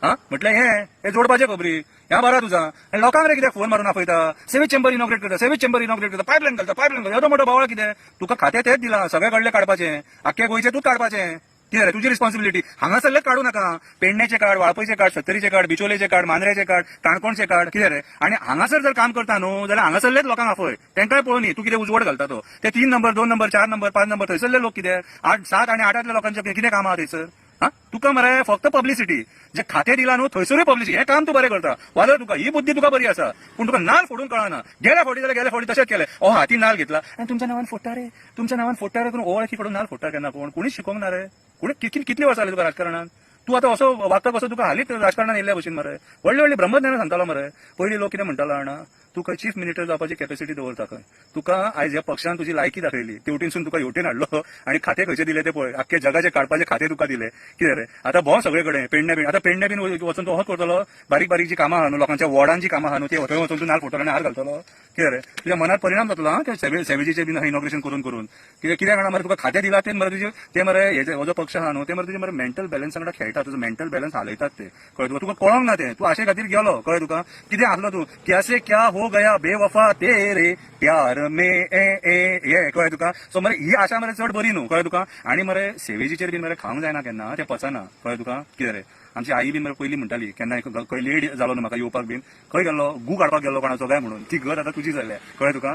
हा म्हटलं हे जोडपाचे खबरी ह्या बरा तुझा आणि लोकांक रे कित्याक फोन मारून आपयता सेवेज चेंबर इनॉग्रेट करता पायपलाईन घालता येदो मोठो बावळा कितें तुका खातें तेच दिला सगळे कडले काडपाचे आख्खे गोंयचे तूच काडपाचें कितें रे तुजी रिस्पॉन्सिबिलिटी हांगासरलेच काडू नाका पेडणेचे कार्ड वाळपयचे कार्ड सत्तरीचे कार्ड बिचोलेचे कार्ड मांद्रेचे कार्ड काणकोणचे कार्ड कितें रे आणि हांगासर जर काम करता न्हू जाल्यार हांगासरलेच लोकांक आपय तेंकाय पळोवनी तूं कितें उजवड घालता तो ते 3 नंबर 2 नंबर 4 नंबर 5 नंबर थंयसरले लोक कितें 8 7 आणि 8 लोकांचे कितें काम आहा थंयसर हा तुका मरे फक्त पब्लिसिटी जे खातें दिला न्हू थंयसरूय पब्लिसिटी हे काम तूं बरें करता वाजर तुका ही बुद्धी तुका बरी आसा पूण तुका नाल फोडून कळना गेल्या फावटी जाल्यार गेल्या फावटी तशेंच केलें हाती नाल घेतला आनी तुमच्या नांवान फोडटा रे करून ओळखी कडून नाल फोडटा केन्ना कोणीच शिकोवंक ना रे कोणी कितली वर्सां जाली तुका राजकारणात तू आता असो वागता कसो तुका हालींच राजकारणात येयल्ल्या भशेन मरे व्हडली ब्रह्मज्ञान सांगतालो मरे पयलीं लोक कितें म्हणटालो जाणा तुका चीफ मिनिस्टर जावपाची कॅपॅसिटी दवरता खंय तुका आयज ह्या पक्षान तुजी लायकी दाखयली तेवटेनसून तुका हेवटेन हाडलो आणि खाते खंयचे दिले ते पळय आख्खे जगाचे काडपाचे खाते तुका दिले कितें रे आता भोंव सगळे कडेन पेडणे बीन वचून तो होच करतलो बारीक जी कामां आहा न्हू लोकांच्या वॉर्डांची कामां आहा न्हू ते थंय वचून तूं नाल फोटोलो आनी हार घालतलो कितें रे तुज्या मनात परिणाम जातलो हा ते सेवेजीचे बीन इनॉग्रेशन करून कित्याक जाणा मरे तुका खातें दिला ते मरे तुजे ते मरे हेजे हो जो पक्ष आहा न्हू ते मरे तुजे मरे मेंटल बॅलन्स वांगडा खेळटा तुजो मेंटल बॅलन्स हालयतात ते कळ्ळें तुका कळोंक ना ते तूं आशे खातीर गेलो कळ्ळें तुका कितें आसलो तूं कैसे क्या हो गया बेवफा तेरे प्यार में हे कळ्ळें तुका सो मरे ही आशा मरे चड बरी न्हू कळ्ळें तुका आनी मरे सेवेजीचेर बीन मरे खावंक जायना केन्ना ते पचना कळ्ळें तुका कितें रे आमची आई बीन मरे पयलीं म्हणटाली केन्ना खंय लेट जालो न्हू म्हाका येवपाक बीन खंय गेल्लो गू काडपाक गेल्लो कोणाचो काय म्हणून ती घर आतां तुजी जाल्या कळ्ळें तुका